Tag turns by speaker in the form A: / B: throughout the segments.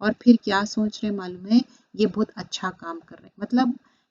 A: اور پھر کیا سوچ رہے معلوم ہے، یہ بہت اچھا کام کر رہے ہیں، مطلب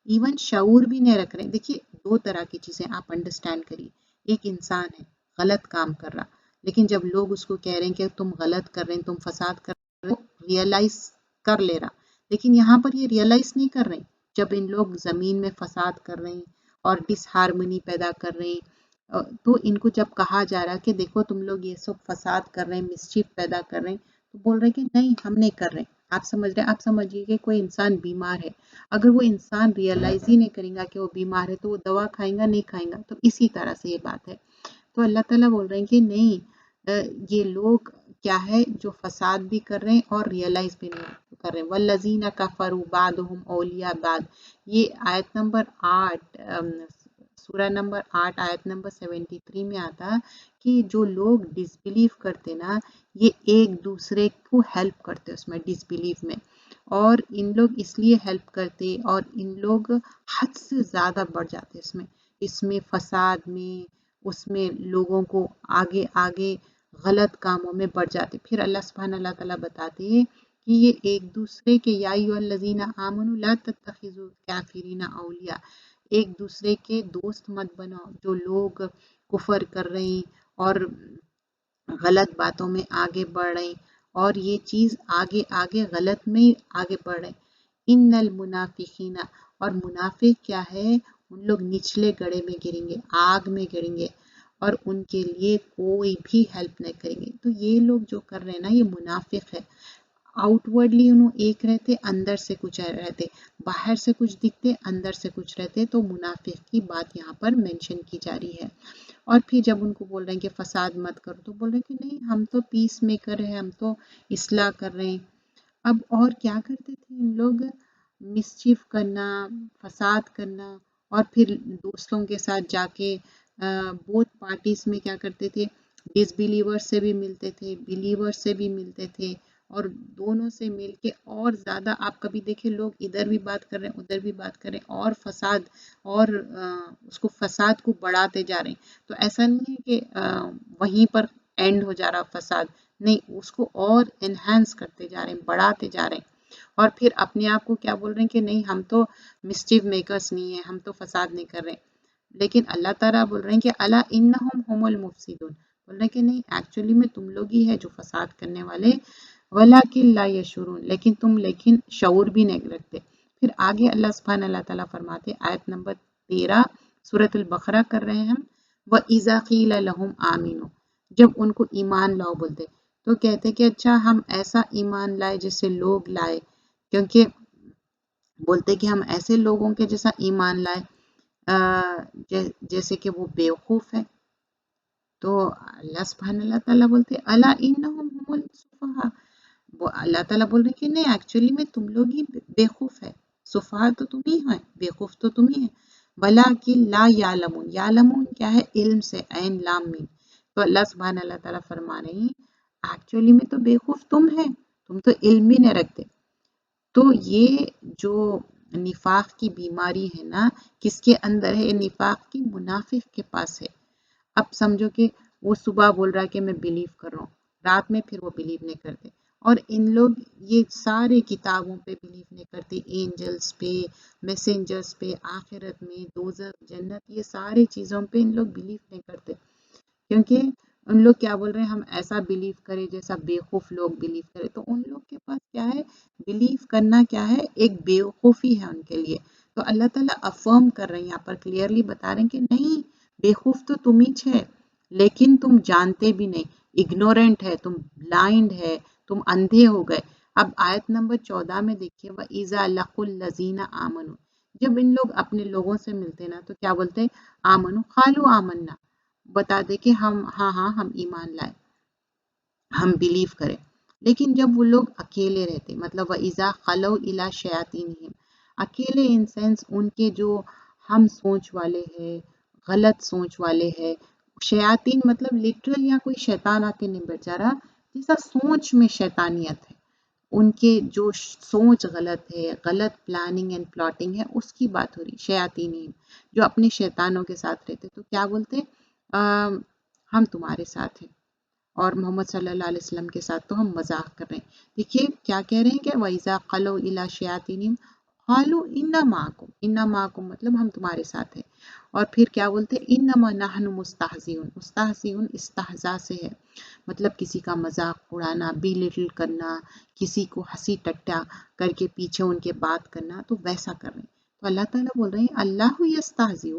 A: ایون شعور بھی نہیں رکھ رہے. دیکھیے دو طرح کی چیزیں آپ انڈرسٹینڈ کریے. ایک انسان ہے غلط کام کر رہا، لیکن جب لوگ اس کو کہہ رہے ہیں کہ تم غلط کر رہے ہیں، تم فساد کر رہے ہو، ریئلائز کر لے رہا. لیکن یہاں پر یہ ریئلائز نہیں کر رہے. جب ان لوگ زمین میں فساد کر رہے ہیں اور ڈس ہارمنی پیدا کر رہے ہیں، تو ان کو جب کہا جا رہا کہ دیکھو تم لوگ یہ سب فساد کر رہے ہیں، مسچیف پیدا کر رہے ہیں، تو بول رہے کہ نہیں ہم نہیں کر رہے. آپ سمجھ رہے ہیں؟ آپ سمجھیے کہ کوئی انسان بیمار ہے، اگر وہ انسان ریئلائز ہی نہیں کرے گا کہ وہ بیمار ہے تو وہ دوا کھائیں گا نہیں کھائیں گا. تو اسی طرح سے یہ بات ہے. تو اللہ تعالیٰ بول رہے ہیں کہ نہیں، یہ لوگ کیا ہے جو فساد بھی کر رہے ہیں اور ریئلائز بھی نہیں کر رہے ہیں. والذین کفروا بعضهم اولیاء بعض، یہ آیت نمبر 8، سورہ نمبر 8 آیت نمبر 73 میں آتا کہ جو لوگ ڈس بلیو کرتے نا، یہ ایک دوسرے کو ہیلپ کرتے اس میں ڈس بلیو میں. اور ان لوگ اس لیے ہیلپ کرتے اور ان لوگ حد سے زیادہ بڑھ جاتے اس میں فساد میں، اس میں لوگوں کو آگے آگے غلط کاموں میں بڑھ جاتے. پھر اللہ سبحانہ اللہ تعالیٰ بتاتے ہیں کہ یہ ایک دوسرے کے یا ایھا الذین آمنوا لا تتخذوا الکافرین اولیاء، ایک دوسرے کے دوست مت بناؤ جو لوگ کفر کر رہے ہیں اور غلط باتوں میں آگے بڑھ رہے ہیں، اور یہ چیز آگے آگے غلط میں آگے بڑھ رہے ہیں. ان المنافقین، اور منافق کیا ہے، ان لوگ نچلے گڑھے میں گریں گے، آگ میں گریں گے، اور ان کے لیے کوئی بھی ہیلپ نہیں کریں گے. تو یہ لوگ جو کر رہے ہیں نا، یہ منافق ہے. آؤٹ ورڈلی انہوں ایک رہتے، اندر سے کچھ رہتے، باہر سے کچھ دکھتے، اندر سے کچھ رہتے. تو منافق کی بات یہاں پر مینشن کی جا رہی ہے. اور پھر جب ان کو بول رہے ہیں کہ فساد مت کرو، تو بول رہے ہیں کہ نہیں ہم تو پیس میکر ہیں، ہم تو اصلاح کر رہے ہیں. اب اور کیا کرتے تھے ان لوگ، مسچیف کرنا، فساد کرنا، اور پھر دوستوں کے ساتھ جا کے بوتھ پارٹیز میں کیا کرتے تھے، ڈس بلیور سے بھی ملتے تھے، بلیور سے بھی ملتے تھے، اور دونوں سے مل کے اور زیادہ. آپ کبھی دیکھیں لوگ ادھر بھی بات کر رہے ہیں ادھر بھی بات کر رہے ہیں اور فساد، اور اس کو فساد کو بڑھاتے جا رہے ہیں. تو ایسا نہیں ہے کہ وہیں پر اینڈ ہو جا رہا فساد، نہیں، اس کو اور انہینس کرتے جا رہے ہیں، بڑھاتے جا رہے ہیں. اور پھر اپنے آپ کو کیا بول رہے ہیں کہ نہیں ہم تو مسچیف میکرز نہیں ہیں، ہم تو فساد نہیں کر رہے ہیں. لیکن اللہ تعالیٰ بول رہے ہیں کہ الا انہم هم المفسدون، بول رہے ہیں کہ نہیں ایکچولی میں تم لوگ ہی ہے جو فساد کرنے والے. ولیکن لا یشعرون، لیکن شعور بھی نہیں رکھتے. پھر آگے اللہ سبحانہ اللہ تعالیٰ فرماتے آیت نمبر 13 سورۃ البقرہ کر رہے ہیں ہم. وَإِذَا قِيلَ لَهُمْ آمِنُوا، جب ان کو ایمان لاؤ بولتے تو کہتے کہ اچھا ہم ایسا ایمان لائے جیسے لوگ لائے، کیونکہ بولتے کہ ہم ایسے لوگوں کے جیسا ایمان لائے جیسے کہ وہ بیوقوف ہے. تو اللہ سبحانہ اللہ تعالیٰ بولتے الا انہم هم السفہاء، وہ اللہ تعالیٰ بول رہے کہ نہیں ایکچولی میں تم لوگ ہی بیوقوف ہے، سفہاء تو تم ہی ہیں، بیوقوف تو تم ہی ہیں. ولیکن لا یعلمون، یعلمون کیا ہے، علم سے، عین لام میم. تو اللہ سبحانہ اللہ تعالیٰ فرما رہے ہیں ایکچولی میں تو بیوقوف تم ہے، تم تو علم بھی نہیں رکھتے. تو یہ جو نفاق کی بیماری ہے نا، کس کے اندر ہے نفاق کی، منافق کے پاس ہے. اب سمجھو کہ وہ صبح بول رہا ہے کہ میں بلیو کر رہا ہوں، رات میں پھر وہ بلیو نہیں کرتے. اور ان لوگ یہ سارے کتابوں پہ بلیو نہیں کرتے، اینجلز پہ، میسنجرز پہ، آخرت میں، دوزخ، جنت، یہ ساری چیزوں پہ ان لوگ بلیو نہیں کرتے. کیونکہ ان لوگ کیا بول رہے ہیں، ہم ایسا بلیو کریں جیسا بیوقوف لوگ بلیو کرے. تو ان لوگ کے پاس کیا ہے، بلیو کرنا کیا ہے، ایک بیوقوفی ہے ان کے لیے. تو اللہ تعالیٰ افرم کر رہے ہیں یہاں پر، کلیئرلی بتا رہے ہیں کہ نہیں بیوقوف تو تم ہی ہے، لیکن تم جانتے بھی نہیں، اگنورنٹ ہے تم، بلائنڈ ہے تم، اندھے ہو گئے. اب آیت نمبر 14 میں دیکھیے وَإِذَا لَقُوا الَّذِينَ آمَنُوا، جب ان لوگ اپنے لوگوں سے ملتے نا تو کیا بولتے، آمنو قالوا آمنا، بتا دے کہ ہم ہاں ہم ایمان لائے، ہم بلیو کریں. لیکن جب وہ لوگ اکیلے رہتے، مطلب وَإِذَا خَلَوْا إِلَىٰ شَيَاطِینِهِمْ، اکیلے ان سینس ان کے جو ہم سوچ والے ہیں، غلط سوچ والے ہیں. شیاطین مطلب لٹرل یا کوئی شیطان آ کے نہیں بیٹھ جا رہا، جیسا سوچ میں شیطانیت ہے، ان کے جو سوچ غلط ہے، غلط پلاننگ اینڈ پلاٹنگ ہے، اس کی بات ہو رہی. شیاطین جو اپنے شیطانوں کے ساتھ رہتے تو کیا بولتے، ہم تمہارے ساتھ ہیں، اور محمد صلی اللہ علیہ وسلم کے ساتھ تو ہم مذاق کر رہے ہیں. دیکھیے کیا کہہ رہے ہیں کہ وَإِذَا خَلَوْا إِلَىٰ شَيَاطِينِهِمْ قَالُوا إِنَّا مَعَكُمْ، إِنَّا مَعَكُمْ مطلب ہم تمہارے ساتھ ہیں. اور پھر کیا بولتے ہیں إِنَّمَا نَحْنُ مُسْتَهْزِئُونَ، مستہزئون استہزاء سے ہے، مطلب کسی کا مذاق اڑانا، بی لٹل کرنا، کسی کو ہنسی ٹٹا کر کے پیچھے ان کے بات کرنا، تو ویسا کر رہے ہیں. تو اللہ تعالیٰ بول رہے ہیں اللہ یستہزئ،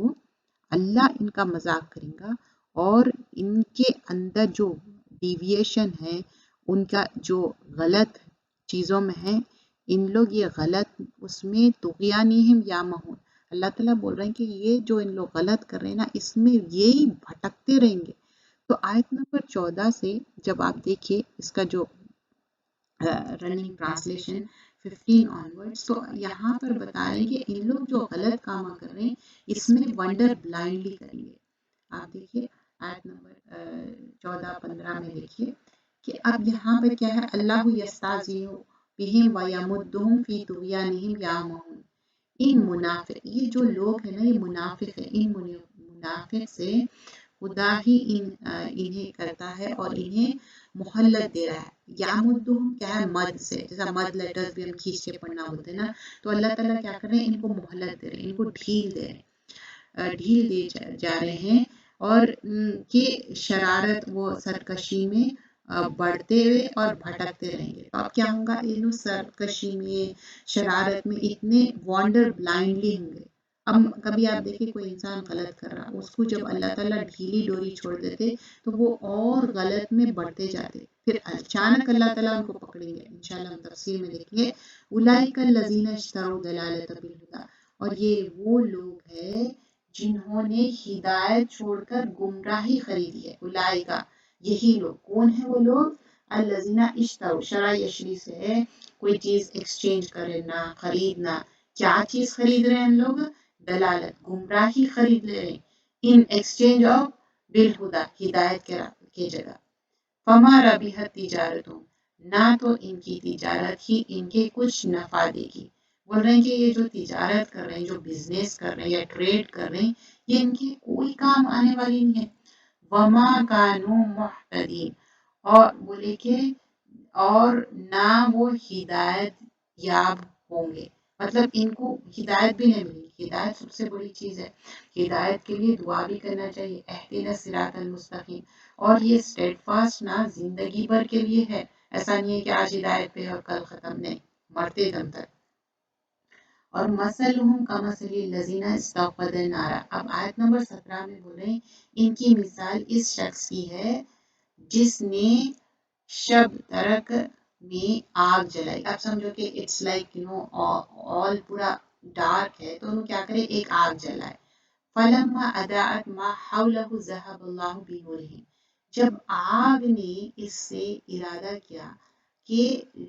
A: اللہ ان کا مذاق کرے گا، اور ان کے اندر جو ڈیویشن ہے، ان کا جو غلط چیزوں میں ہے، ان لوگ یہ غلط اس میں طغیانہم یعمہون، اللہ تعالیٰ بول رہے ہیں کہ یہ جو ان لوگ غلط کر رہے ہیں نا، اس میں یہی بھٹکتے رہیں گے. تو آیت نمبر 14 سے جب آپ دیکھیے اس کا جو رننگ ٹرانسلیشن 15 آنورڈس، تو یہاں پر بتا رہے ہیں کہ ان لوگ جو غلط کام کر رہے ہیں اس میں ونڈر بلائنڈلی کریں گے. آپ دیکھیے آیت نمبر 14-15 میں دیکھیے کہ اب یہاں پر کیا ہے، اللہ یستہزئ بہم ویمدہم فی طغیانہم یعمہون. ان منافق، یہ جو لوگ ہیں نا یہ منافق ہیں، ان منافق سے خدا ہی انہیں کرتا ہے اور انہیں مہلت دے رہا ہے. یامدہم کیا ہے، مد سے، جیسا مد لیٹرز بھی ہم کھینچ کے پڑھنا بولتے ہیں نا، تو اللہ تعالیٰ کیا کر رہے ہیں، ان کو مہلت دے رہے ہیں، ان کو ڈھیل دے رہے ہیں، ڈھیل دے جا رہے ہیں، اور کہ شرارت و سرکشی میں بڑھتے ہوئے اور بھٹکتے رہیں گے. تو اب کیا ہوگا، ان سرکشی میں شرارت میں اتنے وانڈر بلائنڈلی ہوں گے. اب کبھی آپ دیکھیں کوئی انسان غلط کر رہا، اس کو جب اللہ تعالیٰ ڈھیلی ڈوری چھوڑ دیتے تو وہ اور غلط میں بڑھتے جاتے، پھر اچانک اللہ تعالیٰ ان کو پکڑیں گے. انشاءاللہ ہم تفسیر میں دیکھیں گے اولئک الذین اشتروا الضلالۃ بالہدی، اور یہ وہ لوگ ہیں جنہوں نے ہدایت چھوڑ کر گمراہی خریدی ہے. اولئک یہی لوگ، کون ہیں وہ لوگ، الذین اشتروا، شرع یشری سے ہے کوئی چیز ایکسچینج کرنا، خریدنا. کیا چیز خرید رہے ہیں ہم لوگ، دلالت، گمراہی خرید لے رہے ہیں، ان ایکسچینج آف بالہدا، ہدایت کے جگہ. فما ربحت تجارتہم، نہ تو ان کی تجارت ہی ان کے کچھ نفع دے گی. بول رہے ہیں کہ یہ جو تجارت کر رہے ہیں، جو بزنس کر رہے ہیں یا ٹریڈ کر رہے ہیں، یہ ان کی کوئی کام آنے والی نہیں ہے. وما کانوا مہتدین، اور بولے کہ اور نہ وہ ہدایت یاب ہوں گے، مطلب ان کو ہدایت بھی نہیں ملی. ہدایت سب سے بڑی چیز ہے، ہدایت کے لیے دعا بھی کرنا چاہیے، اہدنا الصراط المستقیم. اور یہ اسٹیڈ فاسٹ نہ زندگی بھر کے لیے ہے، ایسا نہیں ہے کہ آج ہدایت پہ اور کل ختم، نہیں، مرتے دم تک. اور مثلہم کمثل الذین استوقدوا نارا، اب آیت نمبر 17 میں بول رہے ہیں ان کی مثال اس شخص کی ہے جس نے شب ترک میں آگ جلائی. اب سمجھو کہ اٹس لائک آل پورا ڈارک ہے، تو انہوں کیا کرے، ایک آگ جلائے. فلما اضاءت ما حولہ ذہب اللہ بنورہم، جب آگ نے اس سے ارادہ کیا کہ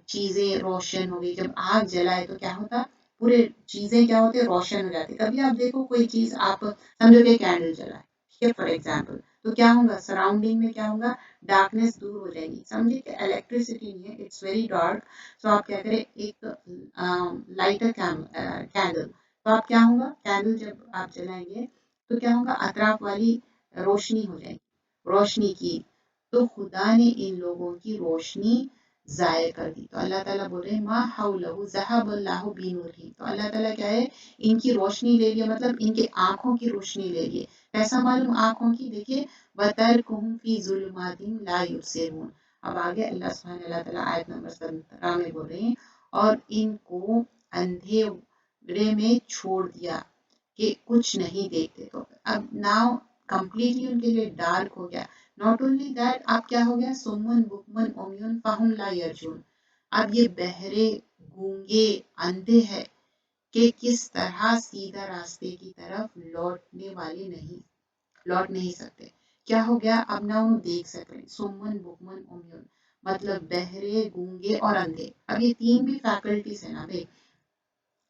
A: چیزیں روشن ہو گئی. جب آگ جلائے تو کیا ہوتا، پورے چیزیں کیا ہوتے، روشن ہو جاتی. کبھی آپ دیکھو کوئی چیز، آپ سمجھو کہ کینڈل جلائے، ٹھیک ہے فار ایگزامپل، تو کیا ہوگا، سراؤنڈنگ میں کیا ہوگا، ڈارکنیس دور ہو جائے گی. سمجھے کہ الیکٹریسٹی نہیں ہے، اٹس ویری ڈارک، تو آپ کیا کریں، ایک لائٹر کینڈل، تو آپ کیا ہوگا، کینڈل جب آپ جلائیں گے تو کیا ہوگا، اطراف والی روشنی ہو جائے گی، روشنی کی. تو خدا نے ان لوگوں کی روشنی ضائع کر دی. تو اللہ تعالیٰ بول رہے ہیں ما حولہ ذہب اللہ بنورہم، تو اللہ تعالیٰ کیا ہے، ان کی روشنی لے لیے، مطلب ان کے آنکھوں کی روشنی لے لیے. کیسا معلوم آنکھوں کی، دیکھیے وَتَرْكُهُمْ فِي ظُلُمَاتٍ لَا يُبْصِرُونَ. اب آگے اللہ سبحانہ اللہ تعالیٰ آیت نمبر 17 میں بول رہے ہیں اور ان کو اندھیرے میں چھوڑ دیا کہ کچھ نہیں دیکھتے. تو اب ناؤ کمپلیٹلی ان کے لیے ڈارک ہو گیا. ناٹ اونلی دیٹ، اب کیا ہو گیا، سمن بکمن عمیون فہم لا یرجون. اب یہ بہرے، گونگے، اندھے ہے کہ کس طرح سیدھا راستے کی طرف لوٹنے والے نہیں، لوٹ نہیں سکتے. کیا ہو گیا، اب نہ انہوں دیکھ سک رہے، سمن بکمن عمیون مطلب بہرے، گونگے اور اندھے. اب یہ تین بھی فیکلٹیز ہیں نا بھائی،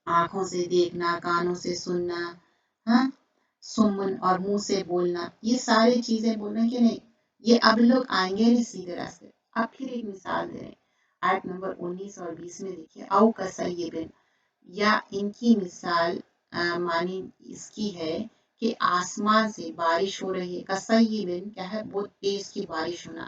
A: آنکھوں سے دیکھنا، کانوں سے سننا، ہاں، سمن اور منہ سے بولنا، یہ سارے چیزیں بول رہے ہیں کہ نہیں، یہ اب لوگ آئیں گے نہیں سیدھے راستے. اب پھر ایک مثال دے رہے ہیں آیت نمبر 19 اور 20 میں، دیکھیے او کسیبن، یا ان کی مثال معنی اس کی ہے کہ آسمان سے بارش ہو رہی ہے. کسیبن کیا ہے، بہت تیز کی بارش ہونا.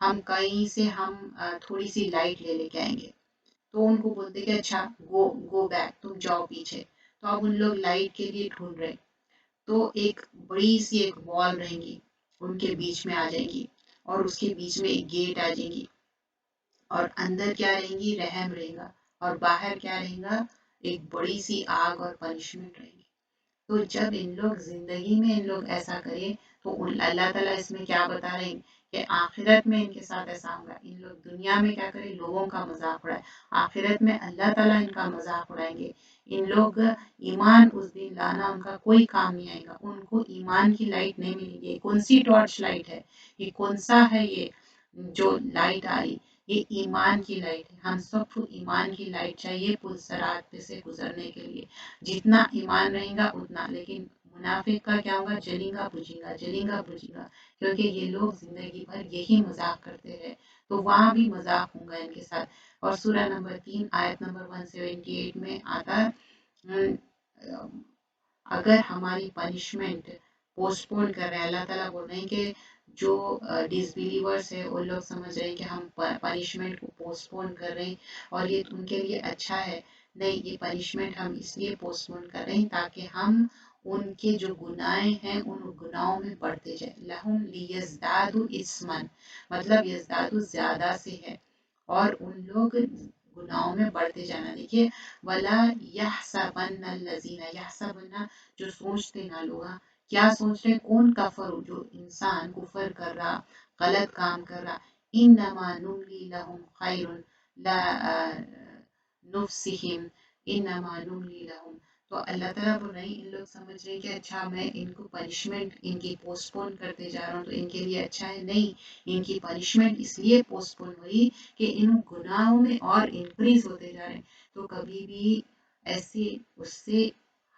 A: ہم کہیں سے ہم تھوڑی سی لائٹ لے کے آئیں گے، تو ان کو بولتے کہ اچھا گو گو بیک، تم جاؤ پیچھے، تو اب ان لوگ لائٹ کے لیے ڈھونڈ رہے، تو ایک بڑی سی ایک وال رہیں گی، ان کے بیچ میں آ جائیں گی، اور اس کے بیچ میں ایک گیٹ آ جائیں گی، اور اندر کیا رہیں گی، رحم رہے گا، اور باہر کیا رہے گا، ایک بڑی سی آگ اور پنشمنٹ رہے گی۔ تو جب ان لوگ زندگی میں ان لوگ ایسا کریں، تو اللہ تعالیٰ اس میں کیا بتا رہے ہیں کہ آخرت میں ان کے ساتھ ایسا ہوگا، ان لوگ دنیا میں کیا کریں، لوگوں کا مذاق اڑائے، آخرت میں اللہ تعالیٰ ان کا مذاق اڑائیں گے، ان لوگ ایمان اس دن لانا ان کا کوئی کام نہیں آئے گا، ان کو ایمان کی لائٹ نہیں ملے گی، کون سی ٹارچ لائٹ ہے یہ، کون سا ہے یہ جو لائٹ آ رہی، یہ ایمان کی لائٹ ہے، ہم سب کو ایمان کی لائٹ چاہیے پل صراط پہ سے گزرنے کے لیے، جتنا ایمان رہے گا اتنا، لیکن منافق کا کیا ہوگا، جلیں گا بجھے گا، جلیں گا بجھے گا، کیونکہ یہ لوگ زندگی بھر یہی مذاق کرتے رہے، تو وہاں بھی مذاق ہوگا ان کے ساتھ۔ اور سورہ نمبر 3 آیت نمبر 178 میں آتا ہے، اگر ہماری پنشمنٹ پوسٹ پون کر رہے ہیں، اللہ تعالیٰ بول رہے ہیں کہ جو ڈس بلیورس ہے وہ لوگ سمجھ رہے ہیں کہ ہم پنشمنٹ کو پوسٹ پون کر رہے ہیں اور یہ ان کے لیے اچھا ہے، نہیں، یہ پنشمنٹ ہم اس لیے پوسٹ پون کر رہے ہیں تاکہ ہم ان کے جو گناہ ہیں ان گناہوں میں بڑھتے جائیں، لہم لیزدادوا اسما، مطلب یزدادو زیادہ سے ہے، اور ان لوگ گناہوں میں بڑھتے جانا، دیکھیے ولا یحسبن الذین، یحسبن جو سوچتے نہ لوگ، کیا سوچ رہے، کون کفر، جو انسان کفر کر رہا، غلط کام کر رہا، انما نملی لہم خیر لا نفسہم، انما نملی لہم، تو اللہ تعالیٰ بول رہے ہیں ان لوگ سمجھ رہے ہیں کہ اچھا میں ان کو پنشمنٹ ان کی پوسٹ پون کرتے جا رہا ہوں تو ان کے لیے اچھا ہے، نہیں، ان کی پنشمنٹ اس لیے پوسٹ پون ہوئی کہ ان گناہوں میں اور انکریز ہوتے جا رہے ہیں، تو کبھی بھی ایسے اس سے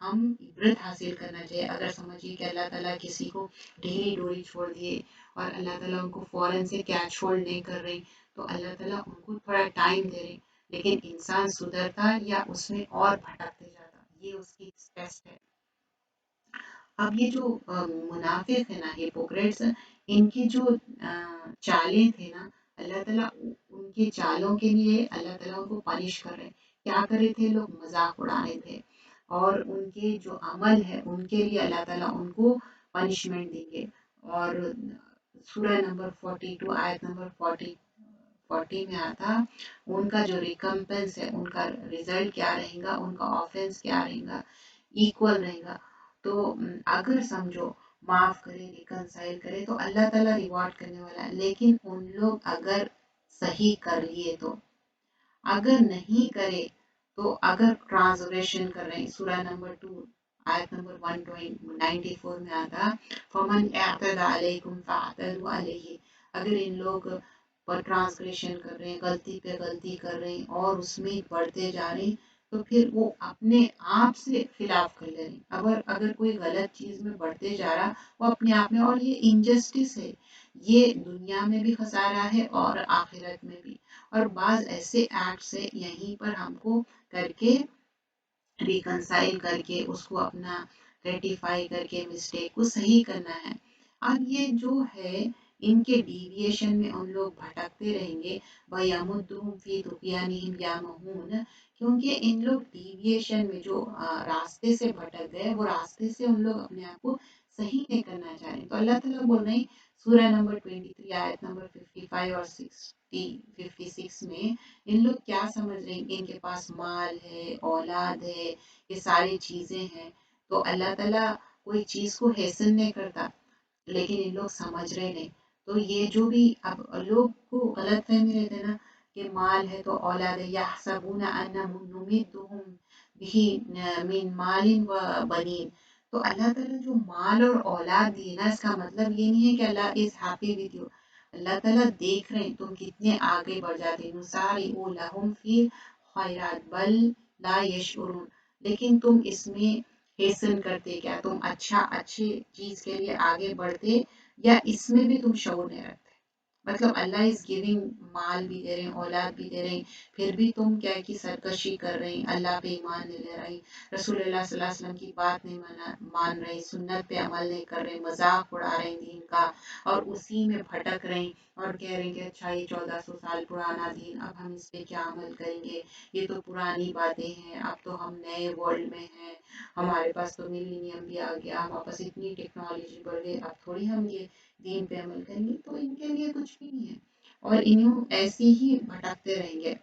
A: ہم عبرت حاصل کرنا چاہیے، اگر سمجھیے کہ اللہ تعالیٰ کسی کو ڈھیلی ڈوری چھوڑ دیے اور اللہ تعالیٰ ان کو فوراً سے کیچ ہولڈ نہیں کر رہے، تو اللہ تعالیٰ ان کو تھوڑا ٹائم دے رہے، لیکن انسان سدھرتا یا اس میں اور بھٹکتے جاتا، یہ اس کی ٹیسٹ ہے۔ اب یہ جو منافق ہے نا، ہپوکریٹس، ان کی جو چالیں تھے نا، اللہ تعالیٰ ان کی چالوں کے لیے اللہ تعالیٰ ان کو پنش کر رہے، کیا کرے تھے لوگ، مذاق اڑا رہے تھے، اور ان کے جو عمل ہے ان کے لیے اللہ تعالیٰ ان کو پنشمنٹ دیں گے۔ اور سورہ نمبر 42 آیت نمبر 40 میں آتا، ان کا جو ریکمپنس ہے، ان کا رزلٹ کیا رہے گا، ان کا آفنس کیا رہے گا، ایکول رہے گا، تو اگر سمجھو معاف کرے، ریکنسائل کرے تو اللہ تعالیٰ ریوارڈ کرنے والا ہے، لیکن ان لوگ اگر صحیح کر لیے تو، اگر نہیں کرے تو، اگر ٹرانسگریشن کر رہے ہیں، سورہ نمبر 2 آیت نمبر 194 میں آتا، فمن اعتدى علیکم فاعتدوا علیہ، اگر ان لوگ پر ٹرانسگریشن کر رہے ہیں، غلطی پہ غلطی کر رہے ہیں اور اس میں بڑھتے جا رہے ہیں، تو پھر وہ اپنے آپ سے خلاف کر لے رہے ہیں، اگر کوئی غلط چیز میں بڑھتے جا رہا وہ اپنے آپ میں، اور یہ انجسٹس ہے، یہ دنیا میں بھی خسارہ ہے اور آخرت میں بھی، اور بعض ایسے ایکٹس ہے یہیں پر ہم کو کر کے ریکنسائل کر کے اس کو اپنا ریٹیفائی کر کے مسٹیک کو صحیح کرنا ہے۔ اب یہ جو ہے ان کے ڈیویشن میں ان لوگ بھٹکتے رہیں گے، وَيَمُدُّهُمْ فِي طُغْيَانِهِمْ يَعْمَهُونَ، کیونکہ ان لوگ ڈیویشن میں جو راستے سے بھٹک گئے، وہ راستے سے ان لوگ اپنے آپ کو صحیح نہیں کرنا چاہ رہے، تو اللہ تعالیٰ بول رہے ہیں سورہ نمبر 23 آیت نمبر 55 اور 56 میں، ان لوگ کیا سمجھ رہے ہیں کہ ان کے پاس مال ہے، اولاد ہے، یہ ساری چیزیں ہیں، تو اللہ تعالیٰ کوئی چیز کو حسن نہیں کرتا، لیکن ان لوگ سمجھ رہے نہیں، تو یہ جو بھی اب لوگ کو غلط فہمی رہتے نا کہ مال ہے تو اولاد ہے، یحسبون ان نمدهم به من مال و بنین، تو اللہ تعالیٰ جو مال اور اولاد دیے نا، اس کا مطلب یہ نہیں ہے کہ اللہ از ہیپی ود یو، اللہ تعالیٰ دیکھ رہے ہیں تم کتنے آگے بڑھ جاتے، نسارع لہم فی خیرات بل لا یشعرون، لیکن تم اس میں حسن کرتے، کیا تم اچھی چیز کے لیے آگے بڑھتے، یا اس میں بھی تم شعور نہیں رکھتے، مطلب اللہ از گیونگ، مال بھی دے رہے ہیں، اولاد بھی دے رہے ہیں، پھر بھی تم کیا کی سرکشی کر رہے ہیں، اللہ پہ ایمان نہیں لے رہی، رسول اللہ صلی اللہ علیہ وسلم کی بات نہیں مان رہے، سنت پہ عمل نہیں کر رہے، مذاق اڑا رہے ہیں دین کا، اور اسی میں بھٹک رہے ہیں، اور کہہ رہے ہیں کہ اچھا یہ 1400 سال پرانا دین، اب ہم اس پہ کیا عمل کریں گے، یہ تو پرانی باتیں ہیں، اب تو ہم نئے ورلڈ میں ہیں، ہمارے پاس تو ملینیم بھی آ گیا، ہمارے پاس اتنی ٹیکنالوجی بڑھ گئی، اب تھوڑی ہم یہ دین پہ عمل کریں گے، تو ان کے لیے کچھ بھی نہیں ہے، اور انہوں ایسے ہی بھٹکتے رہیں گے۔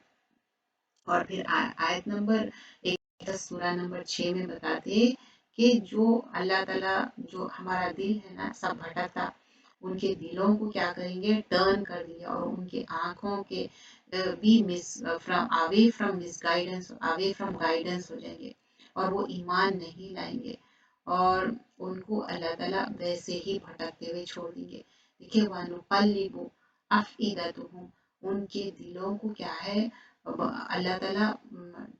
A: اور پھر آیت نمبر 10 سورہ نمبر 6 میں بتاتے کہ جو اللہ تعالیٰ، جو ہمارا دل ہے نا سب بھٹکتا، ان کے دلوں کو کیا کریں گے، ٹرن کر دیں گے، اور ان کے آنکھوں کے بھی away from misguidance, away from guidance ہو جائیں گے، اور وہ ایمان نہیں لائیں گے، اور ان کو اللہ تعالیٰ ویسے ہی بھٹکتے ہوئے چھوڑ دیں گے۔ دیکھیے وَنُقَلِّبُ أَفْئِدَتَهُمْ، ان کے دلوں کو کیا ہے اللہ تعالیٰ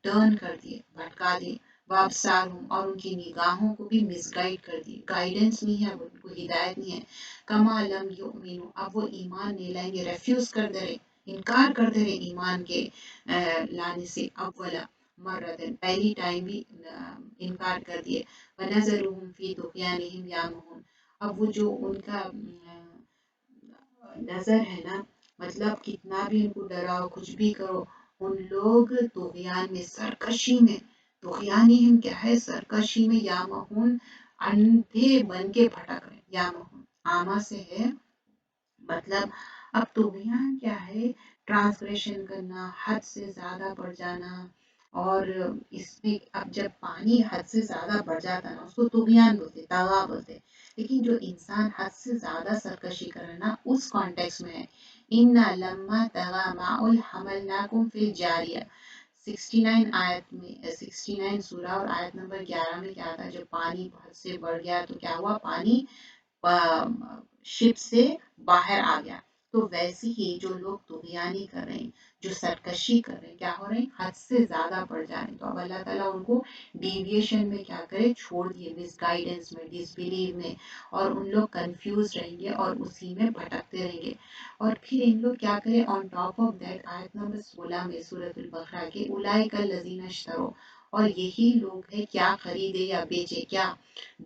A: ٹرن کر دیے، بھٹکا دیے، وابصارہم، اور ان کی نگاہوں کو بھی مس گائڈ کر دیے، گائیڈنس نہیں ہے، ان کو ہدایت نہیں ہے، کما لم یؤمنوا، اب وہ ایمان نہیں لائیں گے، ریفیوز کر دے رہے، انکار کر دے رہے ایمان کے لانے سے، اولا مرتن، پہلی ٹائم بھی انکار کر دیے، ونذرہم فی طغیانہم یعمہون، اب وہ جو ان کا نظر ہے نا، مطلب کتنا بھی ان کو ڈراؤ، کچھ بھی کرو، ان لوگ طغیان میں، سرکشی میں، طغیانہم کیا ہے، سرکشی میں، یامہون، اندھے بن کے بھٹک رہے، یامہون آما سے ہے، مطلب اب طغیان کیا ہے، ٹرانسگریشن کرنا، حد سے زیادہ بڑھ جانا، اور اس میں اب جب پانی حد سے زیادہ بڑھ جاتا نا اس کو طغیان بولتے، طغا بولتے، لیکن جو انسان حد سے زیادہ سرکشی کرے نا اس کانٹیکس میں ہے، ان لما طغى ماء حملناکم فی الجاریہ، 69 آیت میں، 69 سورہ اور آیت نمبر 11 میں کیا تھا، جب پانی حد سے بڑھ گیا تو کیا ہوا، پانی شپ سے باہر آ گیا، تو ویسے ہی جو لوگ طغیانی کر رہے ہیں، جو سرکشی کر رہے ہیں، کیا ہو رہے ہیں، حد سے زیادہ بڑھ جا رہے ہیں، تو اب اللہ تعالیٰ ان کو ڈیویشن میں کیا کرے، چھوڑ دیے، مس گائیڈنس میں، ڈس بلیو میں، اور ان لوگ کنفیوز رہیں گے اور اسی میں بھٹکتے رہیں گے، اور پھر ان لوگ کیا کرے، آن ٹاپ آف دیٹ آیت نمبر 16 میں سورۃ البقرہ کے، اولئک الذین اشتروا، اور یہی لوگ ہیں کیا خریدے یا بیچے، کیا،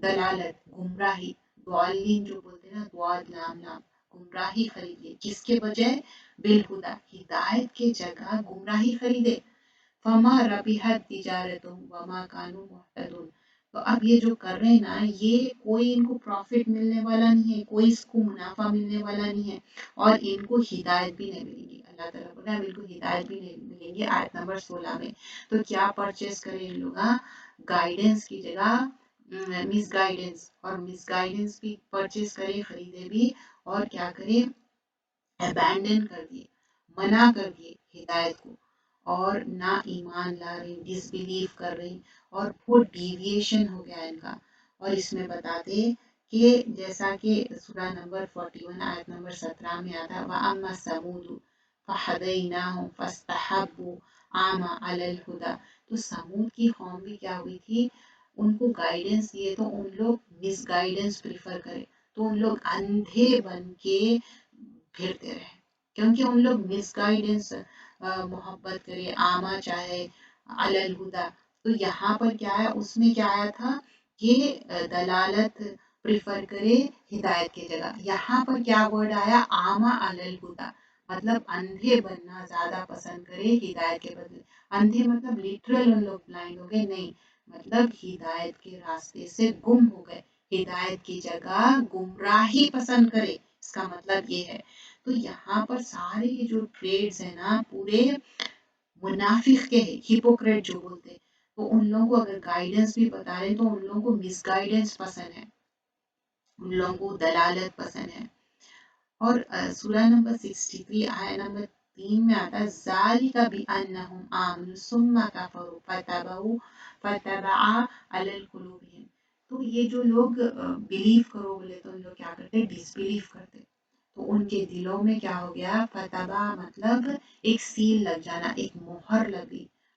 A: دلالت، گمراہی، ضالین جو بولتے ہیں نا، ضاد لام لام، گمراہی خریدے، کس کے بجائے، بالہدا، ہدایت کے جگہ گمراہی خریدے، فما ربحت تجارتہم وما کانوا مہتدون، تو اب یہ جو کر رہے ہیں نا، یہ کوئی ان کو پروفٹ ملنے والا نہیں ہے، کوئی اس کو منافع ملنے والا نہیں ہے، اور ان کو ہدایت بھی نہیں ملے گی، اللہ تعالیٰ بولے اب ان کو ہدایت بھی نہیں ملیں گی، آیت نمبر 16 میں، تو کیا پرچیز کریں ان لوگ، گائیڈنس کی جگہ مس گائیڈنس، اور مس گائیڈنس بھی پرچیز کرے، خریدے بھی، اور کیا کرے، ابینڈن کر دیے، منع کر دیے ہدایت کو، اور نہ ایمان لا رہی، ڈس بلیو کر رہی، اور وہ ڈیویشن ہو گیا ان کا، اور اس میں بتاتے کہ جیسا کہ سورہ نمبر 41 آیت نمبر 17 میں آتا ہے، وَأَمَّا ثَمُودُ فَهَدَيْنَاهُمْ فَاسْتَحَبُّوا الْعَمَى عَلَى الْهُدَى، تو سمود کی قوم بھی کیا ہوئی تھی، ان کو گائیڈنس دیے تو ان لوگ مس گائیڈنس پریفر کرے، تو ان لوگ اندھے بن کے پھرتے رہے، کیونکہ ان لوگ مس گائیڈنس محبت کرے، آما چاہے، علی الہدا، تو یہاں پر کیا ہے، اس میں کیا آیا تھا کہ دلالت پریفر کرے ہدایت کی جگہ، یہاں پر کیا ورڈ آیا، آما علی الہدا، مطلب اندھے بننا زیادہ پسند کرے ہدایت کے بدلے، اندھے مطلب لٹرل ان لوگ بلائنڈ ہو گئے، نہیں، مطلب ہدایت کے راستے سے گم ہو گئے، ہدایت کی جگہ گمراہی پسند کرے، اس کا مطلب یہ ہے، تو یہاں پر سارے جو ٹریڈز ہیں نا پورے منافق کے ہیں، ہپوکریٹ جو بولتے ہیں، تو ان لوگوں کو اگر گائیڈنس بھی بتا رہے تو ان لوگوں کو مس گائیڈنس پسند ہے، ان لوگوں کو دلالت پسند ہے، اور سورہ نمبر 63 آیت نمبر 3 میں آتا ہے، ذَلِكَ بِأَنَّهُمْ آمَنُوا ثُمَّ كَفَرُوا فَطَبَعَ عَلَى قُلُوبِهِمْ، تو یہ جو لوگ بلیو کرو بولے تو ان لوگ کیا کرتے، ڈس بلیو کرتے، تو ان کے دلوں میں کیا ہو گیا، فتبا مطلب ایک سیل لگ جانا، ایک مہر لگی،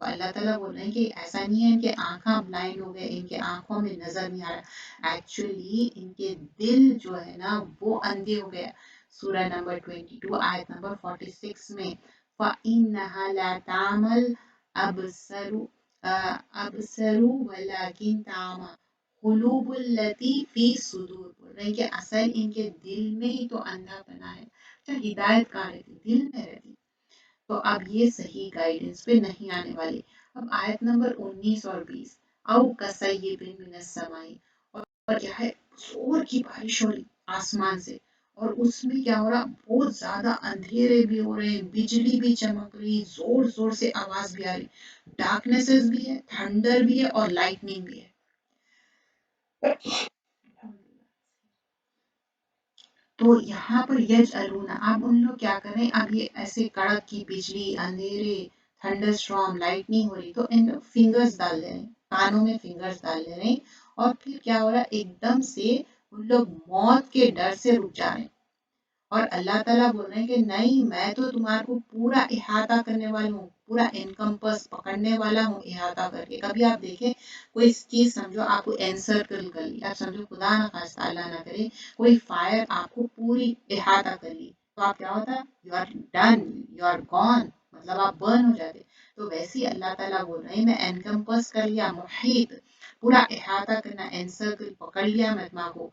A: تو اللہ تعالیٰ بول رہے ہیں کہ ایسا نہیں ہے کہ آنکھاں بلائنڈ ہو گئے، ان کے آنکھوں میں نظر نہیں آ رہا، ایکچولی ان کے دل جو ہے نا وہ اندھے ہو گئے. سورہ نمبر 22 آیت نمبر 46 میں فَإِنَّهَا لَا تَعْمَى الْأَبْصَارُ وَلَكِنْ تَعْمَى قُلُوبُ الَّتِي فِي الصُّدُورِ. بول رہے ہیں کہ اصل ان کے دل میں ہی تو اندھا پنا ہے. اچھا ہدایت کہاں رہتی؟ دل میں رہتی. تو اب یہ صحیح گائیڈنس پہ نہیں آنے والی. اب آیت نمبر 19 اور 20 او کسیب من السماء، اور کیا ہے زور کی بارش ہو رہی آسمان سے، اور اس میں کیا ہو رہا بہت زیادہ اندھیرے بھی ہو رہے ہیں، بجلی بھی چمک رہی، زور زور سے آواز بھی آ رہی، ڈارکنیسز بھی ہے، تھنڈر بھی ہے اور لائٹننگ بھی ہے. تو یہاں پر یجعلون، اب ان لوگ کیا کریں، اب یہ ایسے کڑک کی بجلی، اندھیرے، تھنڈر اسٹارم، لائٹننگ ہو رہی، تو ان لوگ فنگرز ڈال دے رہے ہیں، کانوں میں فنگرز ڈال دے رہے ہیں، اور پھر کیا ہو رہا ہے ایک دم سے ان لوگ موت کے ڈر سے رک جا رہے ہیں. اور اللہ تعالیٰ بول رہے ہیں کہ نہیں، میں تو تمہارے کو پورا احاطہ کرنے والا ہوں، پورا انکمپس پکڑنے والا ہوں احاطہ کر کے. کبھی آپ دیکھیں کوئی چیز سمجھو آپ کو انسرکل کر لی، آپ سمجھو خدا نہ خواستہ اللہ نہ کرے کوئی فائر آپ کو پوری احاطہ کر لی، تو آپ کیا ہوتا؟ You are done, you are gone, مطلب آپ برن ہو جاتے. تو ویسے ہی اللہ تعالیٰ بول رہے ہیں میں انکمپس کر لیا، محیط پورا احاطہ کرنا، انسرکل پکڑ لیا میں تمہارے کو.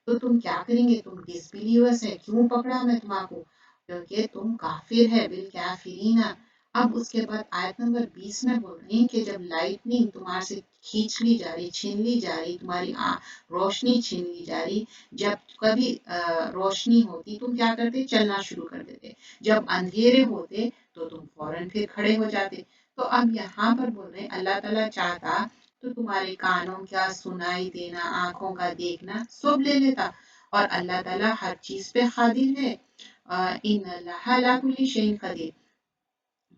A: تو تم کیا کریں گے؟ تم ڈس بلیورس ہے. کیوں پکڑا میں تمہارے کو؟ کیونکہ تم کافر ہے، بالکافرین. اب اس کے بعد آیت نمبر 20 میں بول رہے ہیں کہ جب لائٹننگ تمہارے سے کھینچ لی جا رہی، چھین لی جا رہی، تمہاری روشنی چھین لی جا رہی، جب کبھی روشنی ہوتی تم کیا کرتے؟ چلنا شروع کر دیتے. جب اندھیرے ہوتے تو تم فوراً پھر کھڑے ہو جاتے. تو اب یہاں پر بول رہے ہیں اللہ تعالیٰ چاہتا تو تمہارے کانوں کا سنائی دینا، آنکھوں کا دیکھنا سب لے لیتا. اور اللہ تعالیٰ ہر چیز پہ قادر ہے. ان اللہ علی کل شیء قدیر.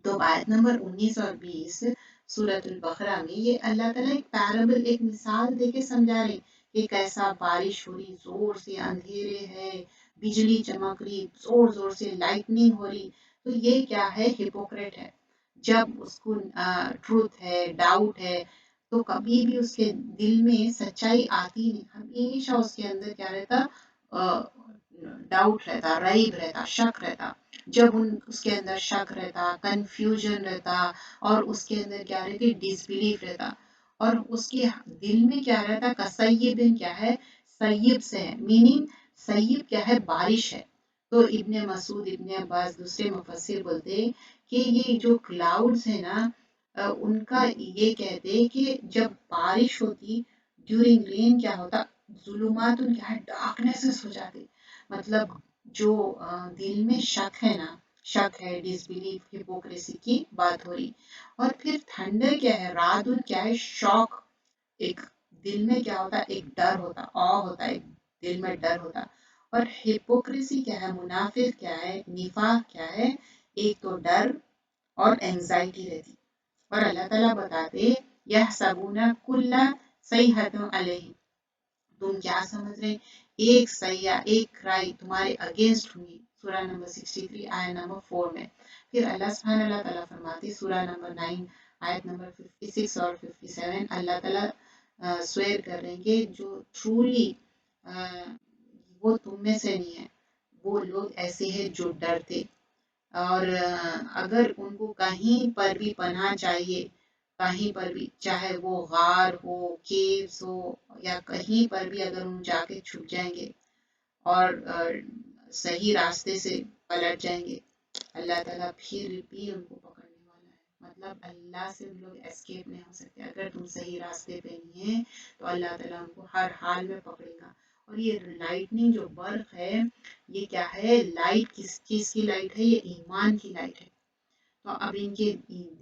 A: تو آیت نمبر 19 اور 20 سورۃ البقرہ میں یہ اللہ تعالیٰ ایک پیرابل، ایک مثال دے کے سمجھا رہے کہ کیسا بارش ہو رہی، زور سے اندھیرے ہے، بجلی چمک رہی، زور زور سے لائٹننگ ہو رہی. تو یہ کیا ہے؟ ہپوکریٹ ہے. جب اس کو ٹروتھ ہے، ڈاؤٹ ہے، تو کبھی بھی اس کے دل میں سچائی آتی نہیں، ہمیشہ اس کے اندر کیا رہتا؟ ڈاؤٹ رہتا، ریب رہتا، شک رہتا. جب اس کے اندر شک رہتا، کنفیوژن رہتا، اور اس کے اندر کیا رہتی؟ ڈس بلیف رہتا. اور اس کے دل میں کیا رہتا؟ کسیب کیا ہے؟ سیب سے ہے، میننگ سیب کیا ہے؟ بارش ہے. تو ابن مسعود، ابن عباس، دوسرے مفسر بولتے کہ یہ جو کلاؤڈز ہے نا، ان کا یہ کہتے کہ جب بارش ہوتی ڈیورنگ رین کیا ہوتا؟ ظلمات کیا ہے؟ ڈارکنیسز ہو جاتے. مطلب جو دل میں شک ہے نا، شک ہے، ڈس بلیف، ہپوکریسی کی بات ہو رہی. اور پھر تھنڈر کیا ہے؟ رعد کیا ہے؟ شوق. ایک دل میں کیا ہوتا؟ ایک ڈر ہوتا، آ ہوتا، ایک دل میں ڈر ہوتا. اور ہپوکریسی کیا ہے؟ منافق کیا ہے؟ نفاق کیا ہے؟ ایک تو ڈر اور اینگزائٹی رہتی. اور اللہ تعالیٰ بتاتے یحسبون کل صیحۃ علیہم، تم کیا سمجھ رہے ایک سیاح، ایک کرائی تمہارے اگینسٹ ہوئی. سورہ نمبر 63 آیت نمبر 4 میں. پھر اللہ سبحانہ اللہ تعالیٰ فرماتی سورہ نمبر 9 آیت نمبر 56 اور 57، اللہ تعالیٰ سوئر کر رہے ہیں کہ جو ٹرولی وہ تم میں سے نہیں ہے، وہ لوگ ایسے ہیں جو ڈرتے. اور اگر ان کو کہیں پر بھی پناہ چاہیے، کہیں پر بھی، چاہے وہ غار ہو، کیوز ہو، یا کہیں پر بھی اگر ان جا کے چھپ جائیں گے اور صحیح راستے سے پلٹ جائیں گے، اللہ تعالیٰ پھر بھی ان کو پکڑنے والا ہے. مطلب اللہ سے ان لوگ اسکیپ نہیں ہو سکتے. اگر تم صحیح راستے پہ نہیں ہے تو اللہ تعالیٰ ان کو ہر حال میں پکڑے گا. اور یہ لائٹننگ جو برق ہے، یہ کیا ہے؟ لائٹ کس چیز کی لائٹ ہے؟ یہ ایمان کی لائٹ ہے. تو اب ان کے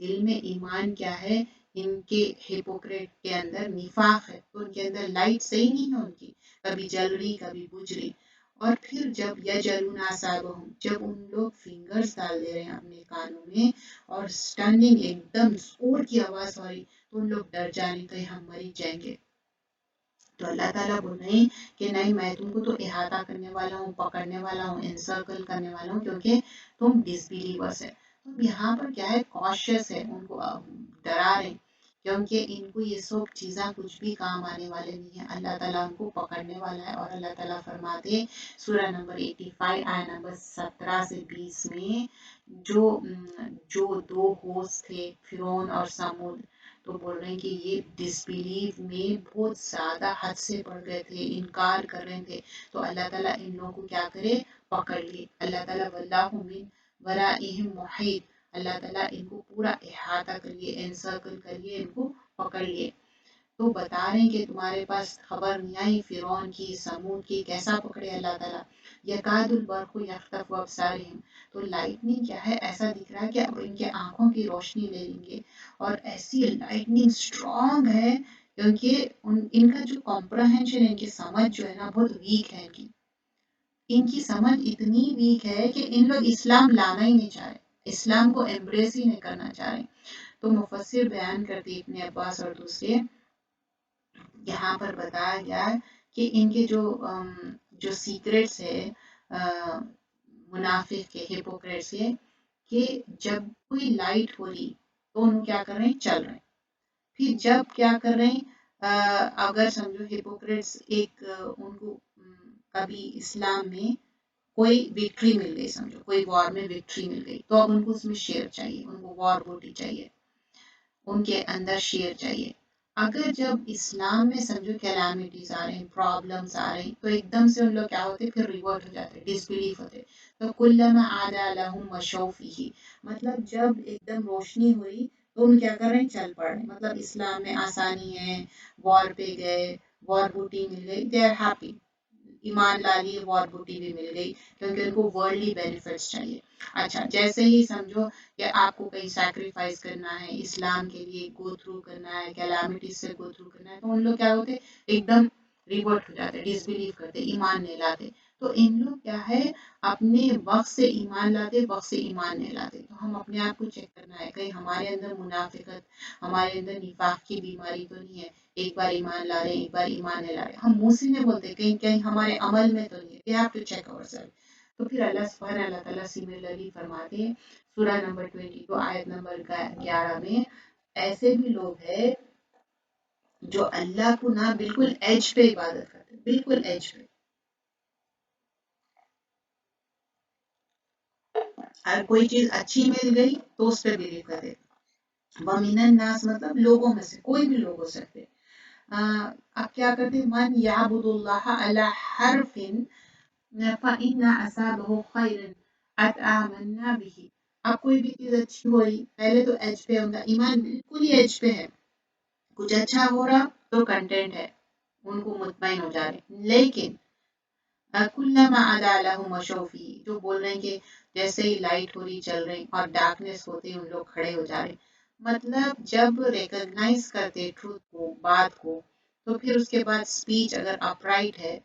A: دل میں ایمان کیا ہے؟ ان کے ہپوکریٹ کے اندر نفاق ہے، تو ان کے اندر لائٹ صحیح نہیں ہے ان کی، کبھی جل رہی کبھی بجھ رہی. اور پھر جب یجعلون اصابعہم، جب ان لوگ فنگرز ڈال دے رہے ہیں اپنے کانوں میں، اور اسٹننگ ایک دم زور کی آواز ہو رہی، تو ان لوگ ڈر جانے کہیں ہم مر ہی جائیں گے. تو اللہ تعالیٰ بول رہے ہیں کہ نہیں، میں تم کو تو احاطہ کرنے والا ہوں، پکڑنے والا ہوں، انسرکل کرنے والا ہوں، کیونکہ تم ڈس بلیورس ہے. تو یہاں پر کیا ہے، کاشیس ہے، ان کو ڈرا رہے ہیں، کیونکہ ان کو یہ سب چیزیں کچھ بھی کام آنے والے نہیں ہیں، اللہ تعالیٰ ان کو پکڑنے والا ہے۔ اور اللہ تعالیٰ فرماتے ہیں سورہ نمبر 85 آیت نمبر 17 سے 20 میں، جو دو ہوسٹ تھے فرعون اور سمود، تو بول رہے ہیں کہ یہ ڈس بلیو میں بہت زیادہ حد سے بڑھ گئے تھے، انکار کر رہے تھے، تو اللہ تعالیٰ ان لوگوں کو کیا کرے، پکڑ لیے۔ اللہ تعالیٰ واللہ من ورائہم محیط، اللہ تعالیٰ ان کو پورا احاطہ کریے، انسرکل کریے، ان کو پکڑ لیے۔ تو بتا رہے ہیں کہ تمہارے پاس خبر نہیں آئی فرعون کی، سمود کی، کیسا پکڑے اللہ تعالیٰ۔ یکاد البرق یخطف ابصارہم، تو لائٹننگ کیا ہے، ایسا دکھ رہا ہے کہ اب ان کے آنکھوں کی روشنی لے لیں گے، اور ایسی لائٹننگ اسٹرانگ ہے کیونکہ ان کا جو کمپرہنشن، ان کی سمجھ جو ہے نا بہت ویک ہے، ان کی سمجھ اتنی ویک ہے کہ ان لوگ اسلام لانا ہی نہیں چاہ رہے، اسلام کو ایمبریس ہی نہیں کرنا چاہ رہے۔ تو مفسر بیان کرتے ابن عباس اور دوسرے، یہاں پر بتایا گیا ہے کہ ان کے جو سیکریٹس ہے منافق کے، ہپوکریٹس کے، کہ جب کوئی لائٹ ہو رہی تو ان کیا کر رہے ہیں، چل رہے ہیں، پھر جب کیا کر رہے ہیں، اگر سمجھو ہپوکریٹس ایک ان کو کبھی اسلام میں کوئی وکٹری مل گئی، سمجھو کوئی وار میں وکٹری مل گئی، تو اب ان کو اس میں شیئر چاہیے، ان کو وار بوٹی چاہیے، ان کے اندر شیئر چاہیے۔ اگر جب اسلام میں سمجھو کیلامیٹیز آ رہے ہیں، پرابلمس آ رہے ہیں، تو ایک دم سے ان لوگ کیا ہوتے، پھر ریورٹ ہو جاتے، ڈس بلیف ہوتے۔ تو کلما عادا لہم مشوا فیہ، مطلب جب ایک دم روشنی ہوئی تو ان کیا کر رہے ہیں، چل پڑ رہے ہیں، مطلب اسلام میں آسانی ہے، وار پہ گئے، وار بوٹی مل گئی، دے آر ہیپی، ایمان لا لیے، وار بوٹی بھی مل گئی، کیونکہ ان کو ورلڈلی بینیفٹس چاہیے۔ اچھا، جیسے ہی سمجھو کہ آپ کو کہیں سیکریفائس کرنا ہے، اسلام کے لیے گو تھرو کرنا ہے، کیلامیٹیز سے گو تھرو کرنا ہے، تو ان لوگ کیا ہوتے، ایک دم ریورٹ ہو جاتے، ڈس بلیو کرتے، ایمان نہیں لاتے۔ تو ان لوگ کیا ہے، اپنے وقت سے ایمان لاتے، وقت سے ایمان نہیں لاتے۔ تو ہم اپنے آپ کو چیک کرنا ہے، کہیں ہمارے اندر منافقت، ہمارے اندر نفاق کی بیماری تو نہیں ہے، ایک بار ایمان لا رہے، ایک بار ایمان نہیں لا رہے، ہم منہ سے نہیں بولتے، کہیں کہیں ہمارے عمل میں تو نہیں ہے، we have to check ourselves۔ تو پھر اللہ تعالیٰ سملرلی فرماتے ہیں سورہ نمبر 22 آیت نمبر 11 میں، ایسے بھی لوگ ہیں جو اللہ کو نہ بالکل ایج پہ عبادت کرتے، بالکل ایج پہ، اگر کوئی چیز اچھی مل گئی تو اس پہ بلیو کرتے۔ وَمِنَ النَّاسِ مطلب لوگوں میں سے، کوئی بھی لوگ ہو سکتے۔ اب کیا کرتے، من یعبد اللہ علی حرف فَإِنَّ أَصَابَهُ خَيْرٌ آمَنَّا بِهِ، اب کوئی بھی چیز اچھی ہو رہی، پہلے تو ایج پہ ان کا ایمان بالکل ہی ایج پہ ہے، کچھ اچھا ہو رہا تو کنٹینٹ ہے، ان کو مطمئن ہو جا رہے، لیکن کلما عدا لہم مشوا فیہ، جو بول رہے ہیں کہ جیسے ہی لائٹ ہو رہی چل رہی اور ڈارکنیس ہوتی ان لوگ کھڑے ہو جا رہے، مطلب جب ریکگنائز کرتے ٹروتھ کو، بات کو، تو پھر اس کے بعد اسپیچ اگر اپ رائٹ ہے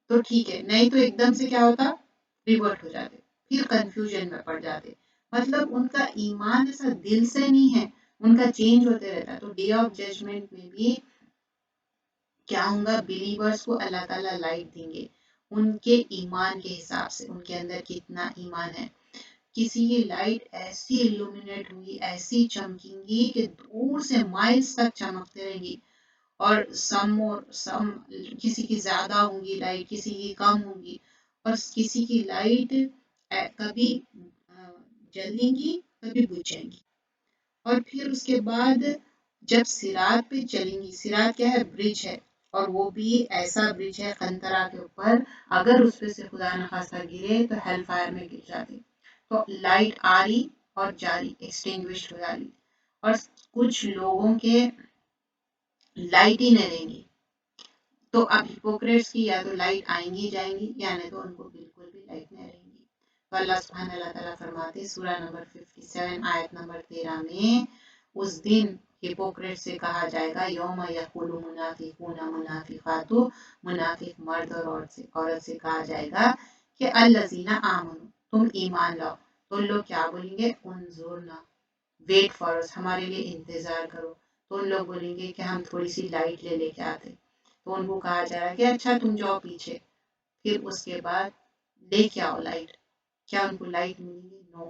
A: تو ٹھیک ہے، نہیں تو ایک دم سے کیا ہوتا، ریورٹ ہو جاتے، پھر کنفیوژن میں پڑ جاتے، مطلب ان کا ایمان ایسا دل سے نہیں ہے، ان کا چینج ہوتے رہتا ہے۔ تو ڈے آف ججمنٹ میں بھی کیا ہوں گا، بلیورز کو اللہ تعالیٰ لائٹ دیں گے ان کے ایمان کے حساب سے، ان کے اندر کتنا ایمان ہے۔ کسی کی لائٹ ایسی الومینیٹ ہوگی، ایسی چمکیں گی کہ دور سے مائلز تک چمکتے رہیں گی، اور سم کسی کی زیادہ ہوں گی لائٹ، کسی کی کم ہوں گی، اور کسی کی لائٹ کبھی جلیں گی، کبھی بجھ جائیں گی۔ اور پھر اس کے بعد جب صراط پہ چلیں گی، صراط کیا ہے، برج ہے، اور وہ بھی ایسا برج ہے قنطرہ کے اوپر، اگر اس پہ سے خدا نخواستہ گرے تو ہیل فائر میں گر جاتے۔ تو لائٹ آ رہی اور جاری، ایکسٹنگوشڈ ہو جا رہی، اور کچھ لوگوں کے لائٹ ہی نہیں رہیں گی۔ تو اب ہپوکریٹس کی یا تو لائٹ آئیں گی جائیں گی، یا نہیں تو ان کو بالکل بھی لائٹ نہیں رہیں گی۔ تو اللہ سبحانہ اللہ تعالیٰ فرماتے سورہ نمبر 57 آیت نمبر 13 میں، اس دن ہپوکریٹ سے کہا جائے گا، یوم یقول المنافقون منافقات، منافق مرد اور عورت سے کہا جائے گا کہ الذین آمنوا، تم ایمان لاؤ، تو لوگ کیا بولیں گے، انظرنا، ویٹ فار اس، ہمارے لیے انتظار کرو۔ تو ان لوگ بولیں گے کہ ہم تھوڑی سی لائٹ لے کے آتے، تو ان کو کہا جا رہا ہے کہ اچھا تم جاؤ پیچھے، پھر اس کے بعد لے کے آؤ لائٹ، کیا ان کو لائٹ ملے گی، نو،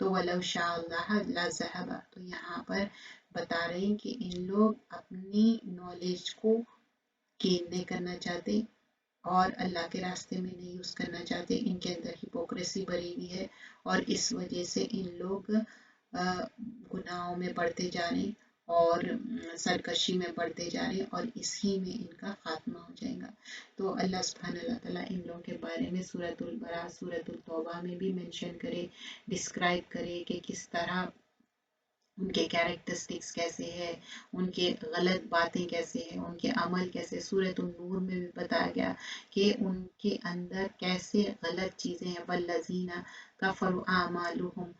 A: تو وَلَوْ شَاءَ اللَّهُ لَذَهَبَ، تو یہاں پر بتا رہے ہیں کہ ان لوگ اپنی نالج کو گین نہیں کرنا چاہتے اور اللہ کے راستے میں نہیں یوز کرنا چاہتے. ان کے اندر ہپوکریسی بھری ہوئی ہے اور اس وجہ سے ان لوگ گناہوں میں بڑھتے جا رہے ہیں اور سرکشی میں بڑھتے جا رہے ہیں اور اسی میں ان کا خاتمہ ہو جائے گا. تو اللہ سبحانہ اللہ تعالیٰ ان لوگوں کے بارے میں سورۃ البراء، سورۃ التوبہ میں بھی مینشن کرے، ڈسکرائب کرے کہ کس طرح ان کے کیریکٹرسٹکس کیسے ہیں، ان کے غلط باتیں کیسے ہیں، ان کے عمل کیسے. سورۃ النور میں بھی بتایا گیا کہ ان کے اندر کیسے غلط چیزیں ہیں. والذین کفروا اعمالهم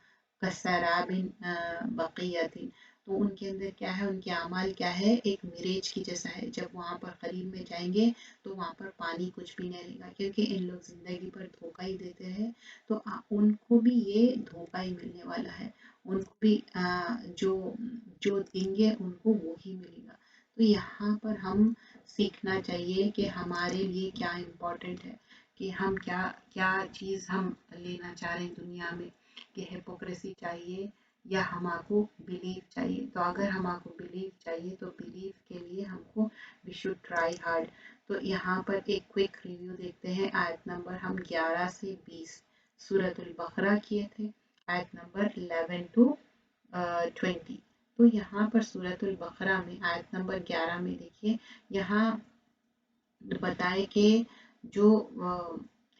A: کسراب بقیۃ، تو ان کے اندر کیا ہے، ان کے اعمال کیا ہے، ایک مریج کی جیسا ہے. جب وہاں پر قریب میں جائیں گے تو وہاں پر پانی کچھ بھی نہیں رہے گا، کیونکہ ان لوگ زندگی پر دھوکہ ہی دیتے ہیں تو ان کو بھی یہ دھوکہ ہی ملنے والا ہے. ان کو بھی جو دیں گے ان کو وہی ملے گا. تو یہاں پر ہم سیکھنا چاہیے کہ ہمارے لیے کیا امپورٹنٹ ہے، کہ ہم کیا چیز ہم لینا چاہ رہے ہیں دنیا میں، کہ ہپوکریسی چاہیے یا ہمارے بلیف چاہیے. تو اگر ہمارے بلیف چاہیے تو بلیف کے لیے ہم کو وی شوڈ ٹرائی ہارڈ. تو یہاں پر ایک کوئک ریویو دیکھتے ہیں. آیت نمبر ہم 11 سے 20 سورۃ البقرہ کیے تھے، آیت نمبر 11 to 20. تو یہاں پر سورۃ البقرہ میں آیت نمبر 11 میں دیکھیے، یہاں بتائے کہ جو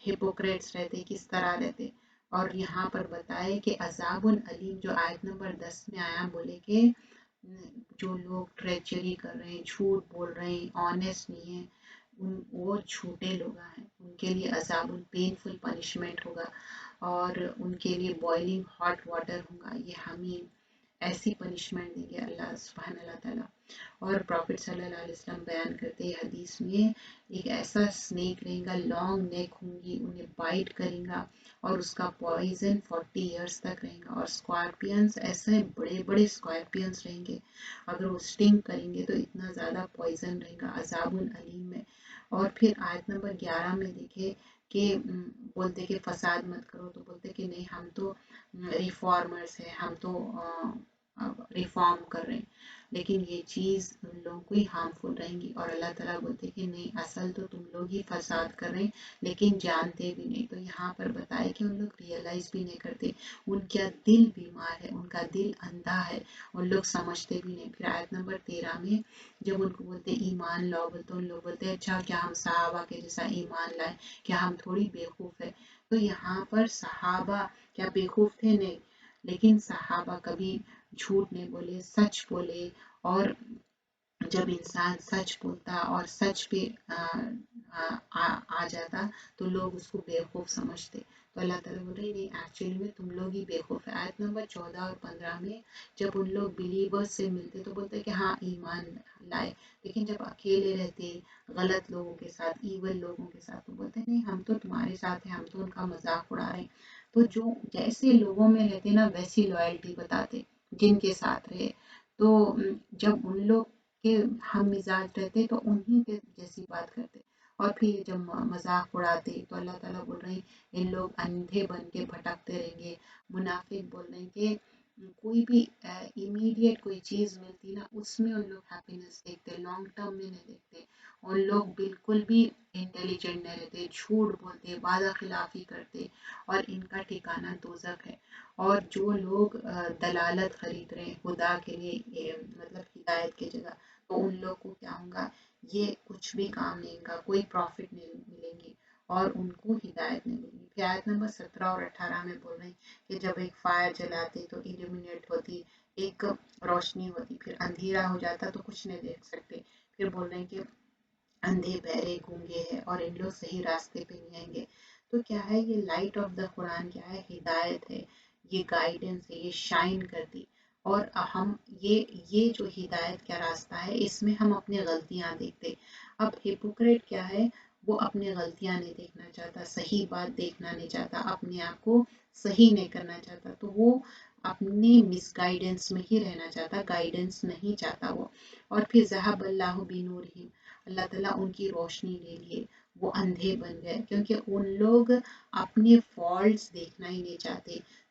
A: ہپوکریٹس رہتے کس طرح رہتے، اور یہاں پر بتائے کہ عذاب علیم جو آیت نمبر 10 میں آیا، بولے کہ جو لوگ ٹریچری کر رہے ہیں، جھوٹ بول رہے ہیں، آنیسٹ نہیں ہیں، وہ جھوٹے لوگ ہیں، ان کے لیے عذاب پینفل پنشمنٹ ہوگا اور ان کے لیے بوائلنگ ہاٹ واٹر ہوگا. یہ ہمیں ایسی پنشمنٹ دیں گے اللہ سبحانہ اللہ تعالیٰ. اور پروفٹ صلی اللہ علیہ وسلم بیان کرتے ہیں حدیث میں، ایک ایسا سنیک رہے گا، لانگ نیک ہوں گی، انہیں بائٹ کرے گا اور اس کا پوائزن 40 ایئرس تک رہے گا. اور اسکارپینس ایسے بڑے بڑے اسکارپینس رہیں گے، اگر وہ سٹنگ کریں گے تو اتنا زیادہ پوائزن رہے گا، عذاب علیم میں. اور پھر آیت نمبر 11 میں دیکھے کہ بولتے کہ فساد مت کرو، تو بولتے کہ نہیں ہم تو ریفارمرز ہیں، ہم تو ریفارم کر رہے ہیں، لیکن یہ چیز ان لوگوں کو ہی ہارمفل رہیں گی. اور اللہ تعالیٰ بولتے کہ نہیں، اصل تو تم لوگ ہی فساد کر رہے ہیں لیکن جانتے بھی نہیں. تو یہاں پر بتائے کہ ان لوگ ریئلائز بھی نہیں کرتے، ان کا دل بیمار ہے، ان کا دل اندھا ہے، ان لوگ سمجھتے بھی نہیں. پھر آیت نمبر 13 میں جب ان کو بولتے ایمان لاؤ، بولتے ان لوگ بولتے اچھا کیا ہم صحابہ کے جیسا ایمان لائیں، کیا ہم تھوڑی بیوقوف ہے. تو یہاں پر صحابہ کیا بیوقوف تھے؟ نہیں، لیکن صحابہ کبھی جھوٹ نہیں بولے، سچ بولے. اور جب انسان سچ بولتا اور سچ پہ آ جاتا تو لوگ اس کو بیوقوف سمجھتے. تو اللہ تعالیٰ بول رہے نہیں، ایکچولی میں تم لوگ ہی بیوقوف ہے. آیت نمبر 14 اور 15 میں جب ان لوگ بلیورز سے ملتے تو بولتے کہ ہاں ایمان لائے، لیکن جب اکیلے رہتے غلط لوگوں کے ساتھ، ایول لوگوں کے ساتھ، تو بولتے نہیں ہم تو تمہارے ساتھ ہیں، ہم تو ان کا مذاق اڑا رہے ہیں. تو جو جیسے لوگوں میں رہتے نا ویسی لوائلٹی بتاتے جن کے ساتھ رہے. تو جب ان لوگ کے ہم مزاج رہتے تو انہی کے جیسی بات کرتے. اور پھر جب مذاق اڑاتے تو اللہ تعالیٰ بول رہے ہیں ان لوگ اندھے بن کے بھٹکتے رہیں گے. منافق بول رہے ہیں کہ کوئی بھی امیڈیٹ کوئی چیز ملتی نا اس میں ان لوگ ہیپینس دیکھتے، لانگ ٹرم میں نہیں دیکھتے. ان لوگ بالکل بھی انٹیلیجنٹ نہیں رہتے، جھوٹ بولتے، وعدہ خلافی کرتے اور ان کا ٹھکانہ دوزخ ہے. اور جو لوگ دلالت خرید رہے ہیں خدا کے لیے، مطلب ہدایت کی جگہ، تو ان لوگ کو کیا ہوگا، یہ کچھ بھی کام نہیں ہوگا، کوئی پروفٹ نہیں ملیں گی اور ان کو ہدایت نہیں ملے گی. پھر آیت نمبر 17 اور 18 میں بول رہے ہیں کہ جب ایک فائر جلاتے تو ایلومینیٹ ہوتی، ایک روشنی ہوتی، پھر اندھیرا ہو جاتا تو کچھ نہیں دیکھ سکتے. پھر بول رہے ہیں کہ اندھے بہرے گونگے ہیں اور ان لوگ صحیح راستے پہ نہیں آئیں گے. تو کیا ہے، یہ لائٹ آف دا قرآن کیا ہے، ہدایت ہے، یہ گائیڈنس ہے، یہ شائن کرتی. اور ہم یہ جو ہدایت کا راستہ ہے اس میں ہم اپنی غلطیاں دیکھتے. اب ہپوکریٹ کیا ہے، وہ اپنی غلطیاں نہیں دیکھنا چاہتا، صحیح بات دیکھنا نہیں چاہتا، اپنے آپ کو صحیح نہیں کرنا چاہتا. تو وہ اپنی مس گائیڈنس میں ہی رہنا چاہتا، گائیڈنس نہیں چاہتا وہ. اور پھر ذہب اللہ بنورہم، اللہ تعالیٰ ان کی روشنی لے لیے، وہ اندھے بن گئے کیونکہ ان لوگ اپنے فالٹس دیکھنا ہی نہیں چاہتے.